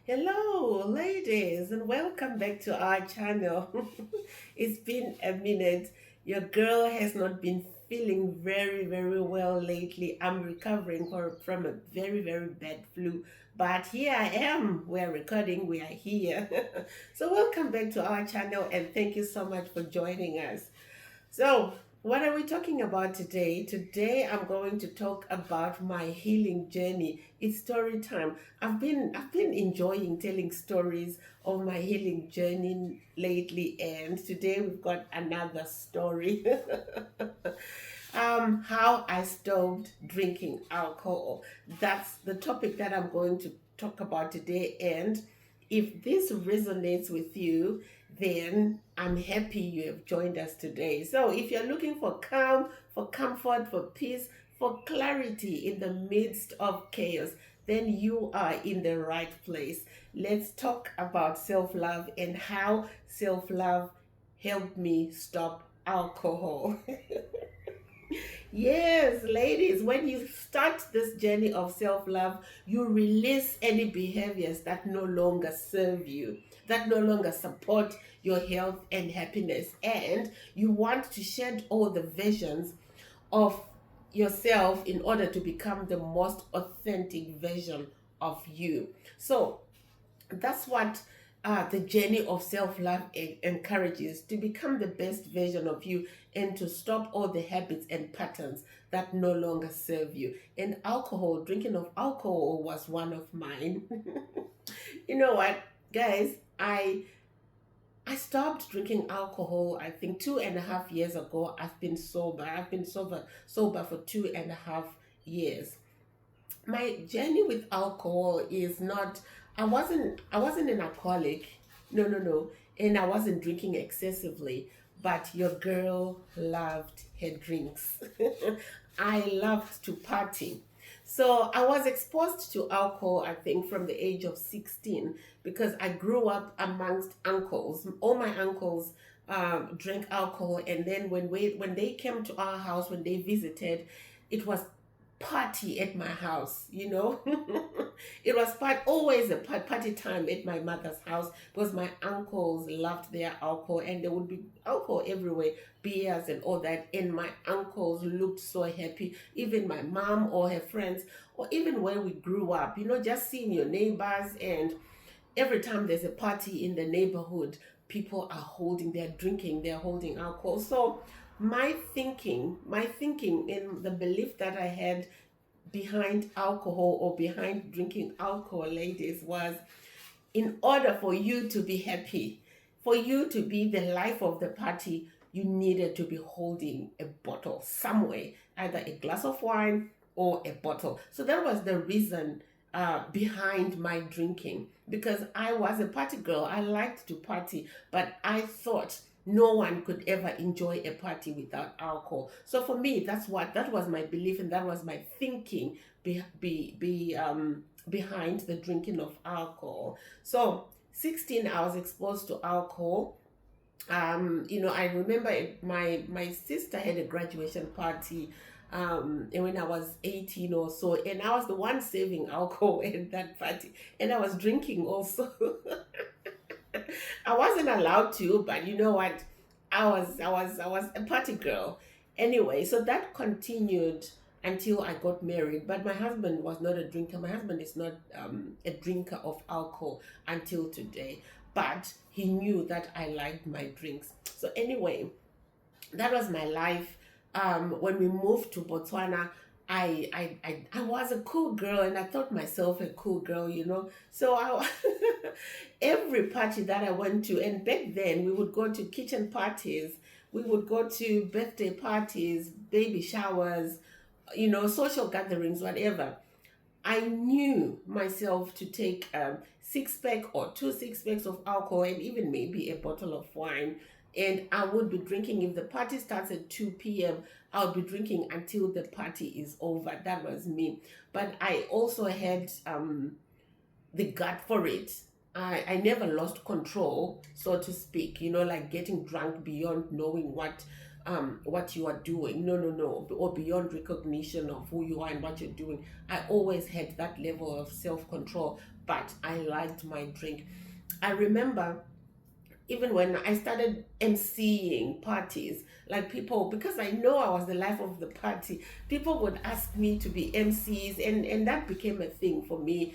Hello, ladies, and welcome back to our channel. It's been a minute. Your girl has not been feeling very well lately. I'm recovering from a very bad flu, but here I am. We're recording, we are here. So, welcome back to our channel, and thank you so much for joining us. So, what are we talking about today? Today, I'm going to talk about my healing journey. It's story time. I've been enjoying telling stories of my healing journey lately, and today we've got another story. How I stopped drinking alcohol. That's the topic that I'm going to talk about today. And if this resonates with you, then I'm happy you have joined us today. So, if you're looking for calm, for comfort, for peace, for clarity in the midst of chaos, then you are in the right place. Let's talk about self love and how self love helped me stop alcohol. Yes, ladies, when you start this journey of self love, you release any behaviors that no longer serve you, that no longer support your health and happiness. And you want to shed all the versions of yourself in order to become the most authentic version of you. So, that's what the journey of self-love encourages, to become the best version of you and to stop all the habits and patterns that no longer serve you. And alcohol, drinking of alcohol was one of mine. You know what, guys, I stopped drinking alcohol, I think 2.5 years ago. I've been sober for 2.5 years. My journey with alcohol is not, I wasn't an alcoholic. No. And I wasn't drinking excessively, but your girl loved her drinks. I loved to party. So I was exposed to alcohol, I think, from the age of 16, because I grew up amongst uncles. All my uncles drank alcohol, and then when they came to our house, when they visited, it was party at my house, you know. It was always a party time at my mother's house, because my uncles loved their alcohol, and there would be alcohol everywhere, beers and all that, and my uncles looked so happy. Even my mom or her friends, or even when we grew up, you know, just seeing your neighbors, and every time there's a party in the neighborhood, people are holding, they're drinking, they're holding alcohol. So my thinking in the belief that I had behind alcohol, or behind drinking alcohol, ladies, was, in order for you to be happy, for you to be the life of the party, you needed to be holding a bottle somewhere, either a glass of wine or a bottle. So that was the reason behind my drinking, because I was a party girl. I liked to party, but I thought no one could ever enjoy a party without alcohol. So for me, that was my belief, and that was my thinking behind the drinking of alcohol. So 16, I was exposed to alcohol. I remember my sister had a graduation party, and when I was 18 or so, and I was the one serving alcohol at that party, and I was drinking also. I wasn't allowed to, but you know what? I was a party girl. Anyway, so that continued until I got married. But my husband was not a drinker. My husband is not a drinker of alcohol until today. But he knew that I liked my drinks. So anyway, that was my life. When we moved to Botswana, I was a cool girl, and I thought myself a cool girl, you know. So every party that I went to, and back then we would go to kitchen parties, we would go to birthday parties, baby showers, you know, social gatherings, whatever. I knew myself to take a 6 pack or 2 6 packs of alcohol, and even maybe a bottle of wine. And I would be drinking. If the party starts at 2 p.m., I'll be drinking until the party is over. That was me. But I also had the gut for it. I never lost control, so to speak, you know, like getting drunk beyond knowing what you are doing. No, or beyond recognition of who you are and what you're doing. I always had that level of self control, but I liked my drink. I remember even when I started emceeing parties, like people, because I know I was the life of the party, people would ask me to be MCs, and that became a thing for me.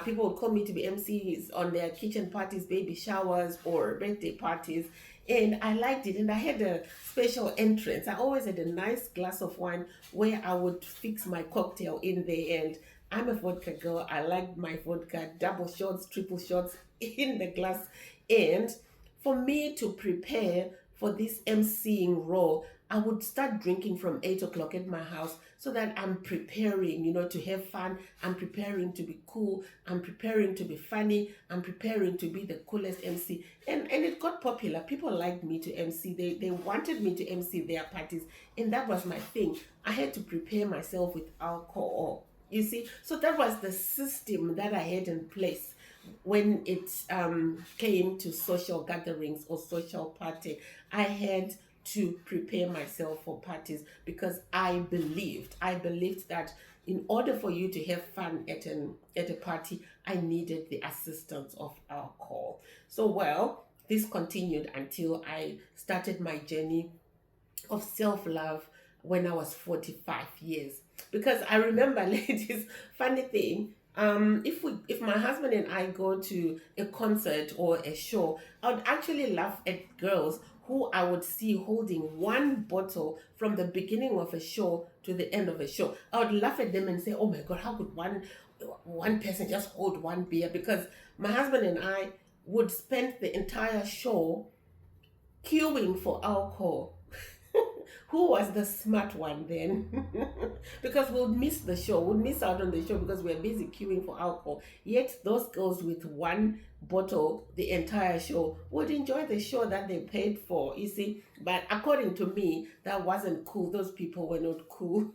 People would call me to be MCs on their kitchen parties, baby showers, or birthday parties. And I liked it, and I had a special entrance. I always had a nice glass of wine where I would fix my cocktail in there. And I'm a vodka girl. I like my vodka, double shots, triple shots in the glass. And for me to prepare for this emceeing role, I would start drinking from 8 o'clock at my house so that I'm preparing, to have fun. I'm preparing to be cool. I'm preparing to be funny. I'm preparing to be the coolest MC. And it got popular. People liked me to MC. They wanted me to MC their parties. And that was my thing. I had to prepare myself with alcohol. You see? So that was the system that I had in place when it came to social gatherings or social party. I had to prepare myself for parties because I believed that in order for you to have fun at a party, I needed the assistance of alcohol. So well, this continued until I started my journey of self love when I was 45 years. Because I remember, ladies, funny thing, if my husband and I go to a concert or a show, I would actually laugh at girls who I would see holding one bottle from the beginning of a show to the end of a show. I would laugh at them and say, "Oh my God, how could one person just hold one beer?" Because my husband and I would spend the entire show queuing for alcohol. Who was the smart one then? Because we'll miss the show, we'll miss out on the show because we're busy queuing for alcohol. Yet those girls with one bottle the entire show would enjoy the show that they paid for, you see. But according to me, that wasn't cool. Those people were not cool.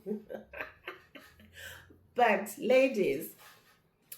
But ladies,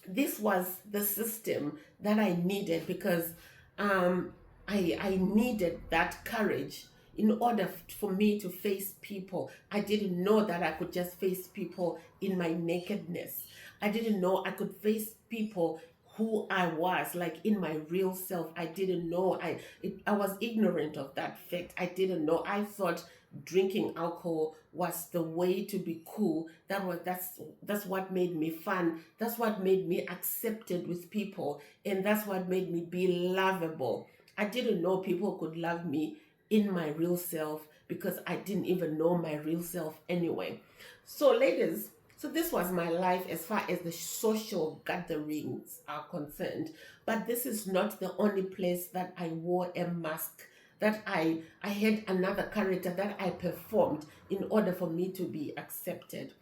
this was the system that I needed because I needed that courage in order for me to face people. I didn't know that I could just face people in my nakedness. I didn't know I could face people who I was, like in my real self. I didn't know. I was ignorant of that fact. I didn't know. I thought drinking alcohol was the way to be cool. That's what made me fun. That's what made me accepted with people, and that's what made me be lovable. I didn't know people could love me in my real self because I didn't even know my real self anyway. So ladies, so this was my life as far as the social gatherings are concerned. But this is not the only place that I wore a mask, that I had another character that I performed in order for me to be accepted.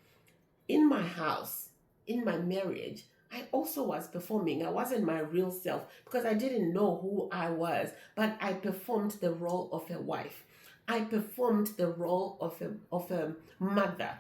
In my house, in my marriage, I also was performing. I wasn't my real self because I didn't know who I was, but I performed the role of a wife. I performed the role of a mother.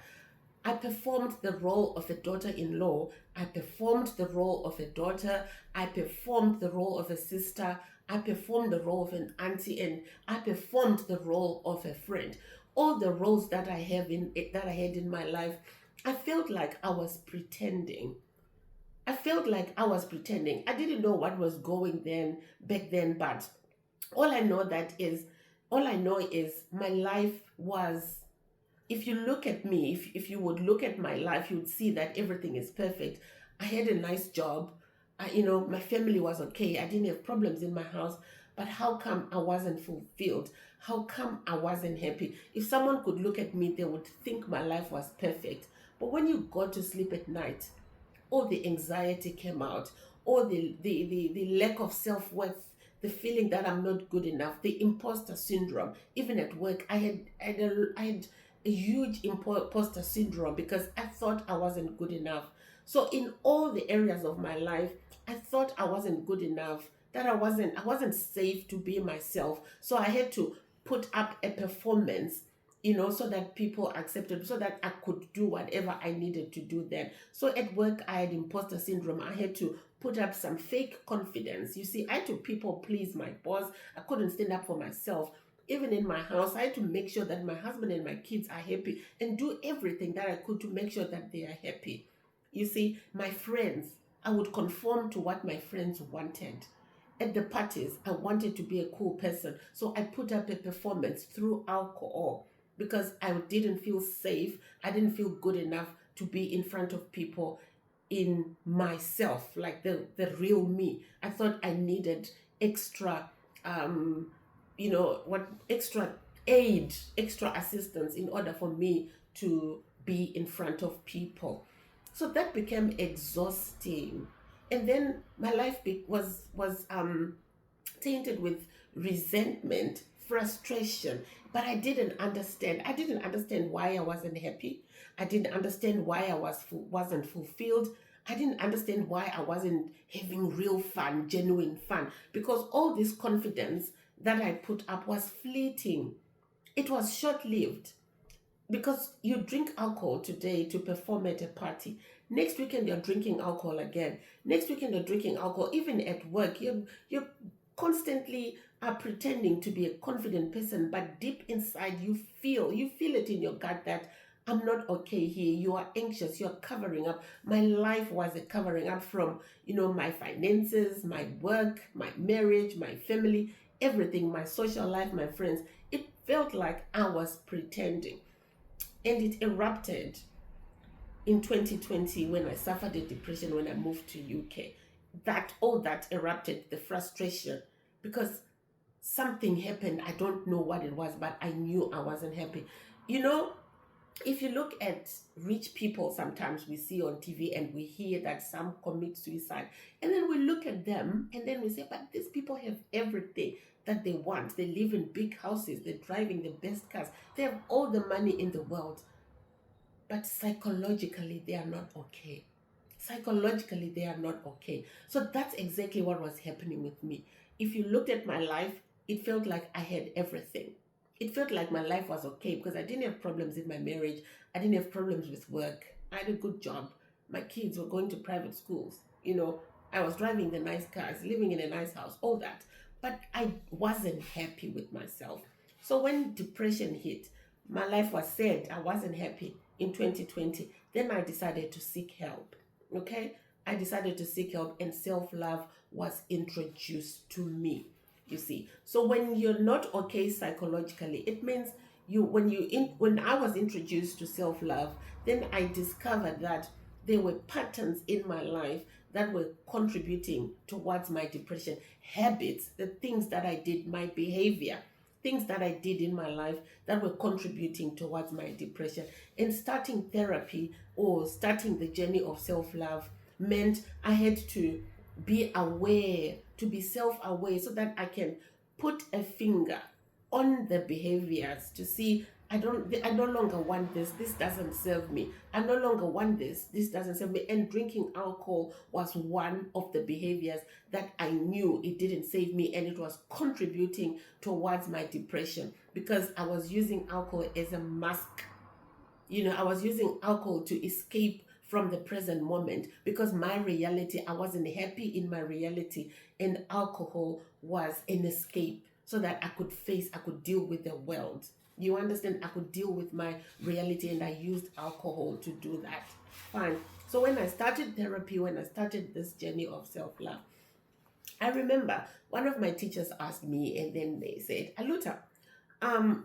I performed the role of a daughter in law. I performed the role of a daughter. I performed the role of a sister. I performed the role of an auntie, and I performed the role of a friend. All the roles that I had in my life, I felt like I was pretending. I felt like I was pretending. I didn't know what was going then back then, but all I know that is all I know is my life was, if you look at me, if you would look at my life, you would see that everything is perfect. I had a nice job. My family was okay. I didn't have problems in my house. But how come I wasn't fulfilled? How come I wasn't happy? If someone could look at me, they would think my life was perfect. But when you go to sleep at night, all the anxiety came out, all the lack of self-worth, the feeling that I'm not good enough, the imposter syndrome. Even at work, I had a huge imposter syndrome because I thought I wasn't good enough. So in all the areas of my life, I thought I wasn't good enough, that I wasn't safe to be myself. So I had to put up a performance, so that people accepted, so that I could do whatever I needed to do then. So at work, I had imposter syndrome. I had to put up some fake confidence. You see, I had to people please my boss. I couldn't stand up for myself. Even in my house, I had to make sure that my husband and my kids are happy and do everything that I could to make sure that they are happy. You see, my friends, I would conform to what my friends wanted. At the parties, I wanted to be a cool person. So I put up a performance through alcohol because I didn't feel safe. I didn't feel good enough to be in front of people in myself, like the real me. I thought I needed extra, um, what extra aid, extra assistance in order for me to be in front of people. So that became exhausting. And then my life was tainted with resentment, frustration. But I didn't understand. I didn't understand why I wasn't happy. I didn't understand why I wasn't fulfilled. I didn't understand why I wasn't having real fun, genuine fun, because all this confidence that I put up was fleeting. It was short lived because you drink alcohol today to perform at a party. Next weekend you're drinking alcohol again. Next weekend you're drinking alcohol. Even at work, you constantly are pretending to be a confident person, but deep inside you feel it in your gut that I'm not okay here. You are anxious. You're covering up. My life was a covering up from my finances, my work, my marriage, my family, everything, my social life, my friends. It felt like I was pretending, and it erupted in 2020 when I suffered a depression when I moved to UK. That all that erupted, the frustration, because something happened. I don't know what it was, but I knew I wasn't happy. You know, if you look at rich people, sometimes we see on TV and we hear that some commit suicide, and then we look at them and then we say, but these people have everything that they want. They live in big houses, they're driving the best cars, they have all the money in the world, but psychologically they are not okay. Psychologically they are not okay. So that's exactly what was happening with me. If you looked at my life, it felt like I had everything. It felt like my life was okay because I didn't have problems in my marriage. I didn't have problems with work. I had a good job. My kids were going to private schools. I was driving the nice cars, living in a nice house, all that. But I wasn't happy with myself. So when depression hit, my life was sad. I wasn't happy in 2020. Then I decided to seek help. Okay? I decided to seek help, and self love was introduced to me. You see, so when you're not okay psychologically, it means when I was introduced to self love, then I discovered that there were patterns in my life that were contributing towards my depression. Habits, the things that I did, my behavior, things that I did in my life that were contributing towards my depression. And starting therapy or starting the journey of self love meant I had to be aware, to be self aware, so that I can put a finger on the behaviors to see I no longer want this doesn't serve me. I no longer want this doesn't serve me. And drinking alcohol was one of the behaviors that I knew it didn't save me, and it was contributing towards my depression because I was using alcohol as a mask. I was using alcohol to escape from the present moment because my reality, I wasn't happy in my reality, and alcohol was an escape so that I could deal with the world. You understand? I could deal with my reality, and I used alcohol to do that. Fine. So when I started therapy, when I started this journey of self love, I remember one of my teachers asked me, and then they said, Aluta,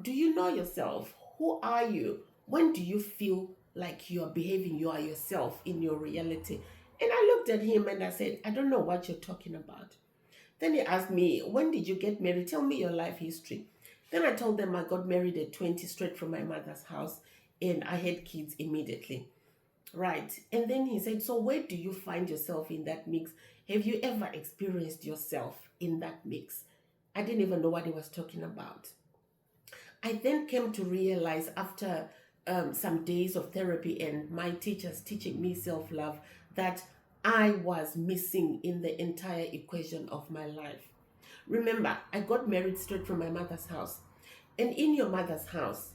do you know yourself? Who are you? When do you feel like you are behaving, you are yourself in your reality? And I looked at him and I said, I don't know what you're talking about. Then he asked me, when did you get married? Tell me your life history. Then I told them I got married at 20 straight from my mother's house, and I had kids immediately. Right. And then he said, so where do you find yourself in that mix? Have you ever experienced yourself in that mix? I didn't even know what he was talking about. I then came to realize after some days of therapy and my teachers teaching me self love that I was missing in the entire equation of my life. Remember, I got married straight from my mother's house. And in your mother's house,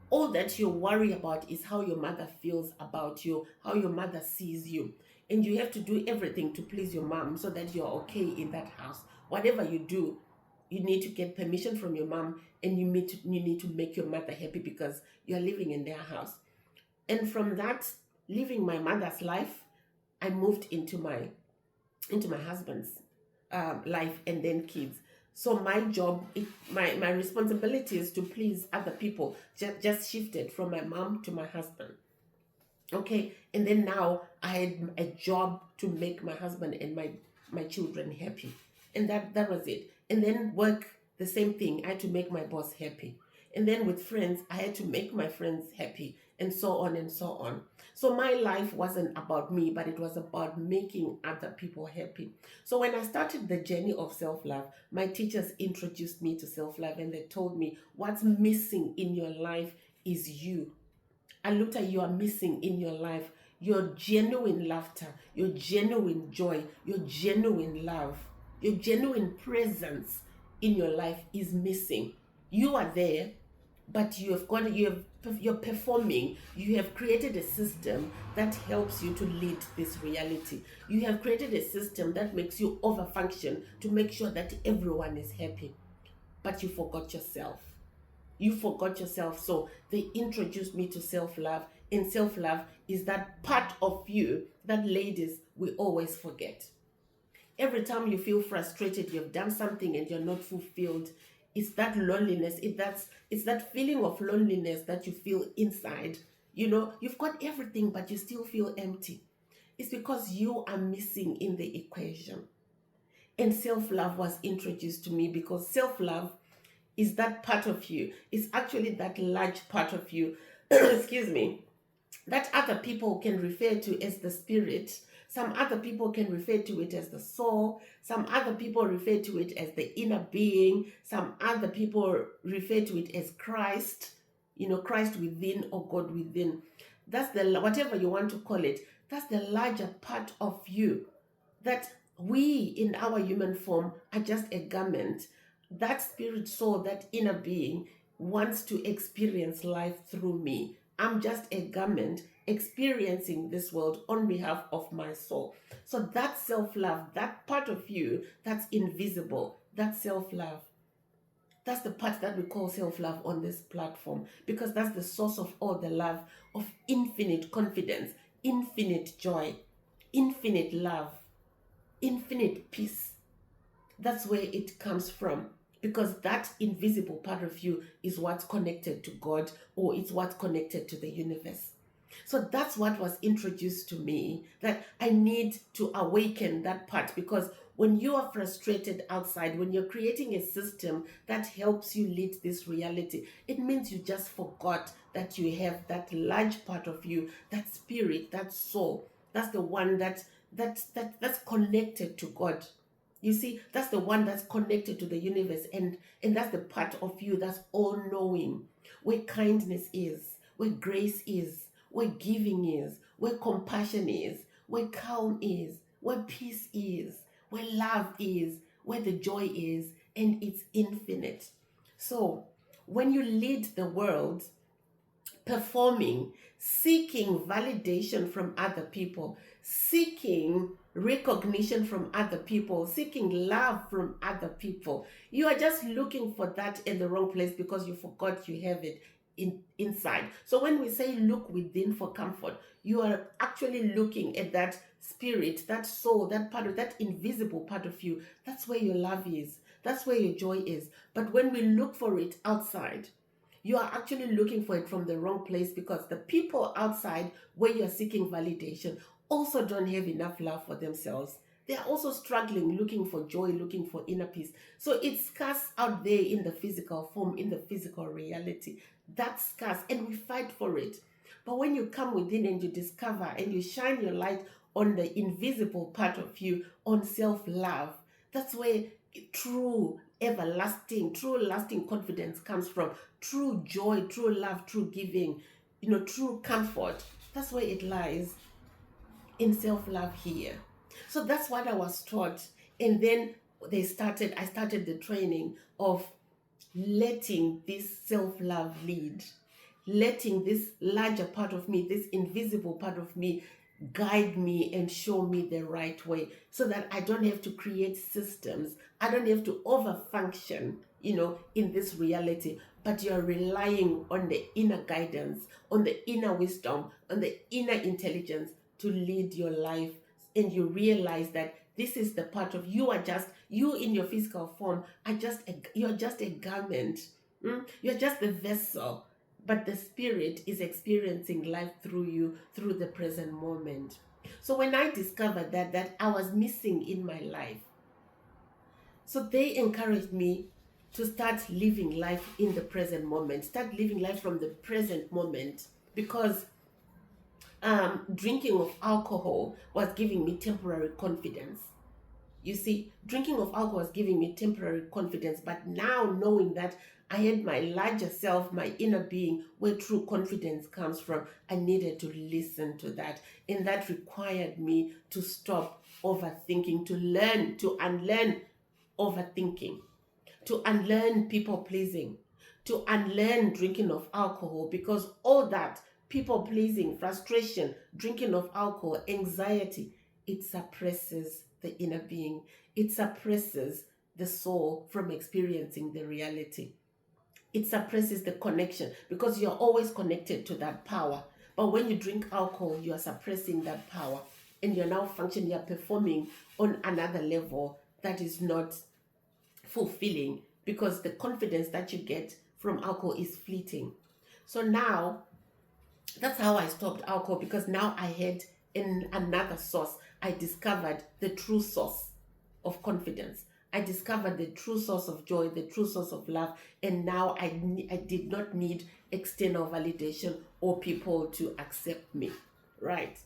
all that you worry about is how your mother feels about you, how your mother sees you. And you have to do everything to please your mom so that you're okay in that house. Whatever you do, you need to get permission from your mom, and you need to make your mother happy because you're living in their house. And from that, living my mother's life, I moved into my husband's life and then kids. So my job, my responsibility is to please other people just shifted from my mom to my husband. Okay, and then now I had a job to make my husband and my children happy, and that was it. And then work, the same thing. I had to make my boss happy, and then with friends I had to make my friends happy, and so on and so on. So my life wasn't about me, but it was about making other people happy. So when I started the journey of self-love, my teachers introduced me to self-love, and they told me what's missing in your life is you. And looked at, you are missing in your life your genuine laughter, your genuine joy, your genuine love, your genuine presence in your life is missing. You are there, but you're performing. You have created a system that helps you to lead this reality. You have created a system that makes you overfunction to make sure that everyone is happy, but you forgot yourself. You forgot yourself. So they introduced me to self-love, and self-love is that part of you that, ladies, we always forget. Every time you feel frustrated, you've done something and you're not fulfilled, it's that loneliness. It's that feeling of loneliness that you feel inside. You've got everything but you still feel empty. It's because you are missing in the equation. And self-love was introduced to me because self-love is that part of you. It's actually that large part of you, excuse me, that other people can refer to as the spirit. Some other people can refer to it as the soul. Some other people refer to it as the inner being. Some other people refer to it as Christ, Christ within or God within. That's whatever you want to call it. That's the larger part of you that we in our human form are just a garment. That spirit soul, that inner being wants to experience life through me. I'm just a garment experiencing this world on behalf of my soul. So that self-love, that part of you that's invisible, that self-love, that's the part that we call self-love on this platform, because that's the source of all the love, of infinite confidence, infinite joy, infinite love, infinite peace. That's where it comes from, because that invisible part of you is what's connected to God, or it's what's connected to the universe. So that's what was introduced to me, that I need to awaken that part, because when you are frustrated outside, when you're creating a system that helps you lead this reality, it means you just forgot that you have that large part of you, that spirit, that soul. That's the one that's connected to God. You see, that's the one that's connected to the universe, and that's the part of you that's all knowing, where kindness is, where grace is, where giving is, where compassion is, where calm is, where peace is, where love is, where the joy is, and it's infinite. So when you lead the world performing, seeking validation from other people, seeking recognition from other people, seeking love from other people, you are just looking for that in the wrong place, because you forgot you have it inside. So when we say look within for comfort, you are actually looking at that spirit, that soul, that part of that invisible part of you. That's where your love is, that's where your joy is. But when we look for it outside, you are actually looking for it from the wrong place, because the people outside where you're seeking validation also don't have enough love for themselves. They are also struggling, looking for joy, looking for inner peace. So it's scarce out there in the physical form, in the physical reality. That's scarce, and we fight for it. But when you come within and you discover and you shine your light on the invisible part of you, on self-love, that's where true everlasting, true lasting confidence comes from. True joy, true love, true giving, true comfort. That's where it lies, in self-love here. So that's what I was taught. And then I started the training of letting this self-love lead, letting this larger part of me, this invisible part of me, guide me and show me the right way, so that I don't have to create systems. I don't have to overfunction, in this reality, but you're relying on the inner guidance, on the inner wisdom, on the inner intelligence to lead your life and you realize that this is the part of you are just you in your physical form are just you're just a garment. You're just the vessel, but the spirit is experiencing life through you through the present moment. So when I discovered that I was missing in my life, so they encouraged me to start living life in the present moment, start living life from the present moment, because drinking of alcohol was giving me temporary confidence. You see, drinking of alcohol was giving me temporary confidence, but now knowing that I had my larger self, my inner being, where true confidence comes from, I needed to listen to that. And that required me to stop overthinking, to learn, to unlearn overthinking, to unlearn people pleasing, to unlearn drinking of alcohol, because all that people pleasing, frustration, drinking of alcohol, anxiety, it suppresses the inner being, it suppresses the soul from experiencing the reality. It suppresses the connection because you're always connected to that power. But when you drink alcohol, you are suppressing that power and you're now functioning, you're performing on another level that is not fulfilling, because the confidence that you get from alcohol is fleeting. So now that's how I stopped alcohol, because now I had in another source. I discovered the true source of confidence. I discovered the true source of joy, the true source of love, and now I did not need external validation or people to accept me, right?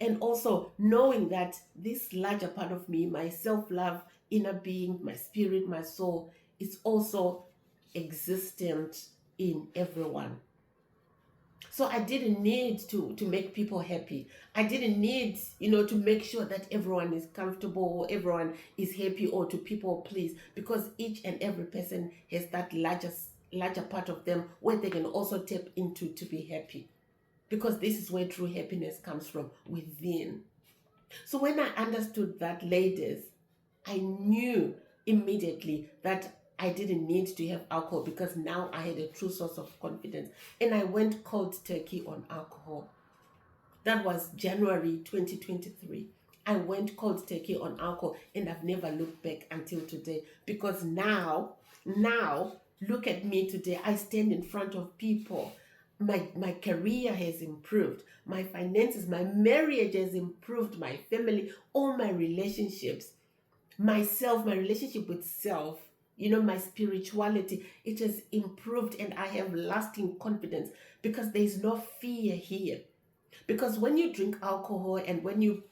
And also knowing that this larger part of me, my self-love, inner being, my spirit, my soul, is also existent in everyone. So I didn't need to make people happy. I didn't need, to make sure that everyone is comfortable or everyone is happy or to people please, because each and every person has that larger part of them where they can also tap into to be happy, because this is where true happiness comes from, within. So when I understood that, ladies, I knew immediately that I didn't need to have alcohol, because now I had a true source of confidence. And I went cold turkey on alcohol. That was January 2023. I went cold turkey on alcohol, and I've never looked back until today, because now, look at me today. I stand in front of people. My career has improved. My finances, my marriage has improved. My family, all my relationships, myself, my relationship with self, my spirituality, it has improved, and I have lasting confidence, because there is no fear here. Because when you drink alcohol and when you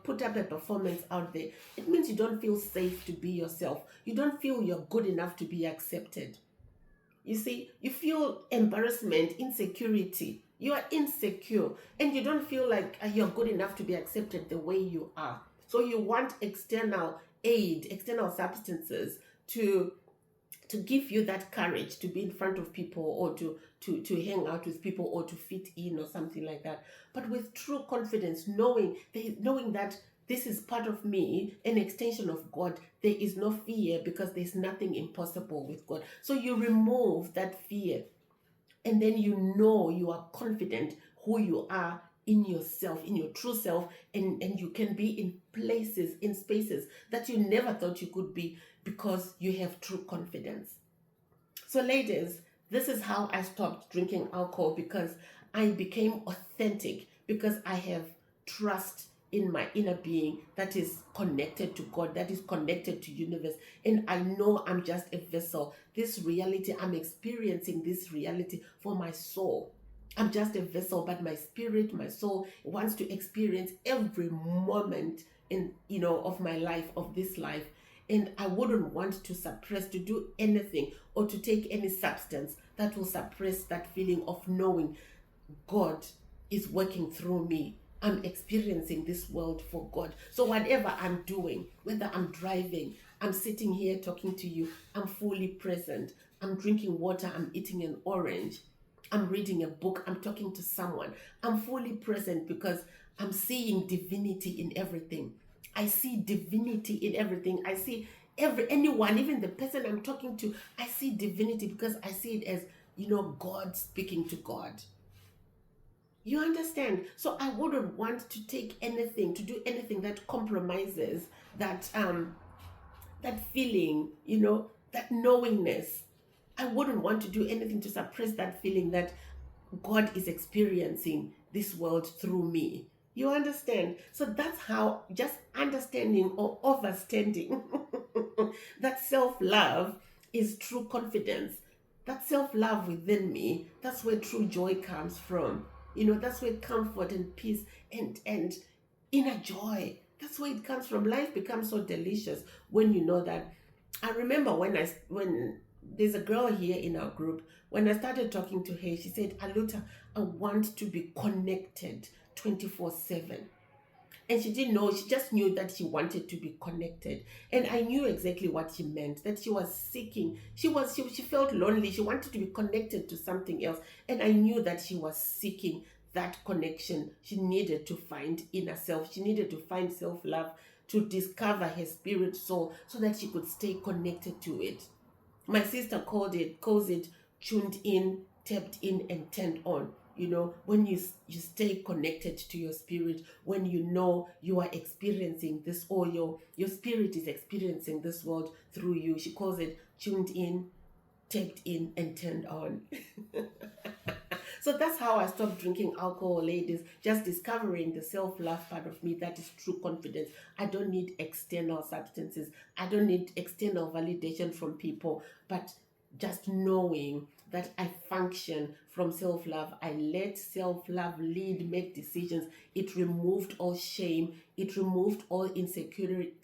put up a performance out there, it means you don't feel safe to be yourself. You don't feel you're good enough to be accepted. You see, you feel embarrassment, insecurity. You are insecure and you don't feel like you're good enough to be accepted the way you are. So you want external aid, external substances to give you that courage to be in front of people, or to hang out with people, or to fit in, or something like that. But with true confidence, knowing that this is part of me, an extension of God, there is no fear, because there's nothing impossible with God. So you remove that fear, and then you are confident who you are in yourself, in your true self, and you can be in places, in spaces that you never thought you could be, because you have true confidence. So ladies, this is how I stopped drinking alcohol, because I became authentic, because I have trust in my inner being that is connected to God, that is connected to universe, and I know I'm just a vessel. This reality, I'm experiencing this reality for my soul. I'm just a vessel, but my spirit, my soul wants to experience every moment of my life, of this life. And I wouldn't want to suppress, to do anything, or to take any substance that will suppress that feeling of knowing God is working through me. I'm experiencing this world for God. So whatever I'm doing, whether I'm driving, I'm sitting here talking to you, I'm fully present. I'm drinking water, I'm eating an orange, I'm reading a book, I'm talking to someone. I'm fully present, because I'm seeing divinity in everything. I see divinity in everything. I see anyone, even the person I'm talking to, I see divinity, because I see it as, God speaking to God. You understand? So I wouldn't want to take anything, to do anything that compromises that that feeling, that knowingness. I wouldn't want to do anything to suppress that feeling that God is experiencing this world through me. You understand? So that's how, just understanding or overstanding that self love is true confidence. That self love within me, that's where true joy comes from. That's where comfort and peace and inner joy, that's where it comes from. Life becomes so delicious when you know that. I remember when there's a girl here in our group. When I started talking to her, she said, Aluta, I want to be connected 24/7. And she didn't know, she just knew that she wanted to be connected. And I knew exactly what she meant, that she was seeking. She felt lonely. She wanted to be connected to something else. And I knew that she was seeking that connection. She needed to find inner self. She needed to find self-love, to discover her spirit soul so that she could stay connected to it. My sister calls it tuned in, tapped in, and turned on. When you stay connected to your spirit, when you know you are experiencing this, or your spirit is experiencing this world through you. She calls it tuned in, tapped in, and turned on. So that's how I stopped drinking alcohol, ladies. Just discovering the self-love part of me, that is true confidence. I don't need external substances. I don't need external validation from people, but just knowing that I function from self-love. I let self-love lead, make decisions. It removed all shame. It removed all insecurities.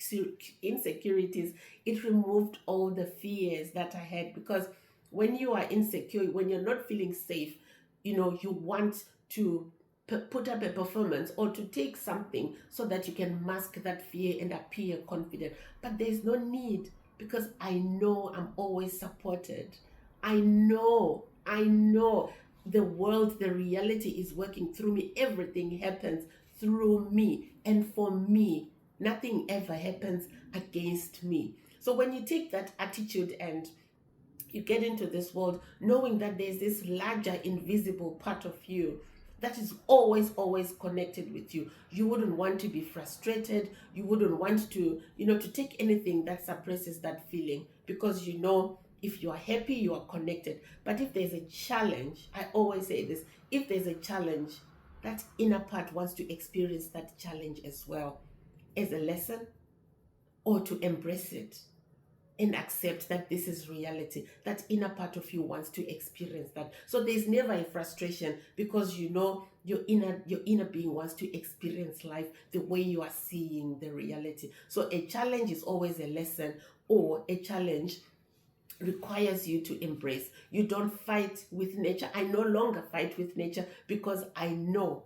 It removed all the fears that I had, because when you are insecure, when you're not feeling safe, you want to put up a performance or to take something so that you can mask that fear and appear confident. But there's no need, because I know I'm always supported. I know the world, the reality is working through me. Everything happens through me and for me. Nothing ever happens against me. So when you take that attitude and you get into this world knowing that there's this larger invisible part of you that is always, always connected with you. You wouldn't want to be frustrated. You wouldn't want to take anything that suppresses that feeling, because if you are happy, you are connected. But if there's a challenge, I always say this, if there's a challenge, that inner part wants to experience that challenge as well, as a lesson, or to embrace it and accept that this is reality. That inner part of you wants to experience that. So there's never a frustration, because your inner being wants to experience life the way you are seeing the reality. So a challenge is always a lesson, or a challenge requires you to embrace. You don't fight with nature. I no longer fight with nature, because I know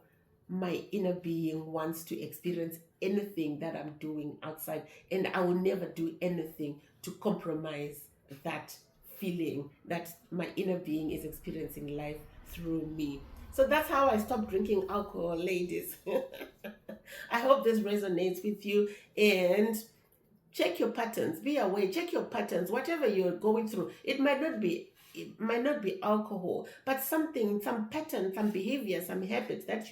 my inner being wants to experience anything that I'm doing outside, and I will never do anything to compromise that feeling that my inner being is experiencing life through me. So that's how I stopped drinking alcohol, ladies. I hope this resonates with you, and check your patterns. Be aware, check your patterns. Whatever you're going through, it might not be alcohol, but something, some pattern, some behavior, some habits that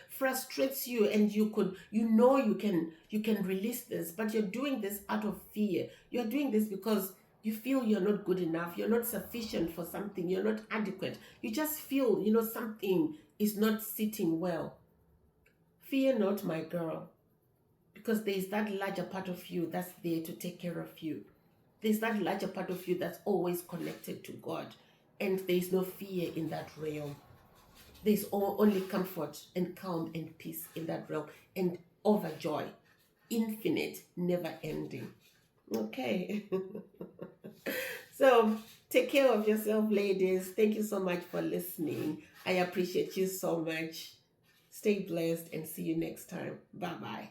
frustrates you, and you can release this, but you're doing this out of fear. You're doing this because you feel you're not good enough, you're not sufficient for something, you're not adequate. You just feel, something is not sitting well. Fear not, my girl, because there's that larger part of you that's there to take care of you. There's that larger part of you that's always connected to God, and there's no fear in that realm. There's only comfort and calm and peace in that realm, and overjoy, infinite, never ending. Okay. So take care of yourself, ladies. Thank you so much for listening. I appreciate you so much. Stay blessed, and see you next time. Bye bye.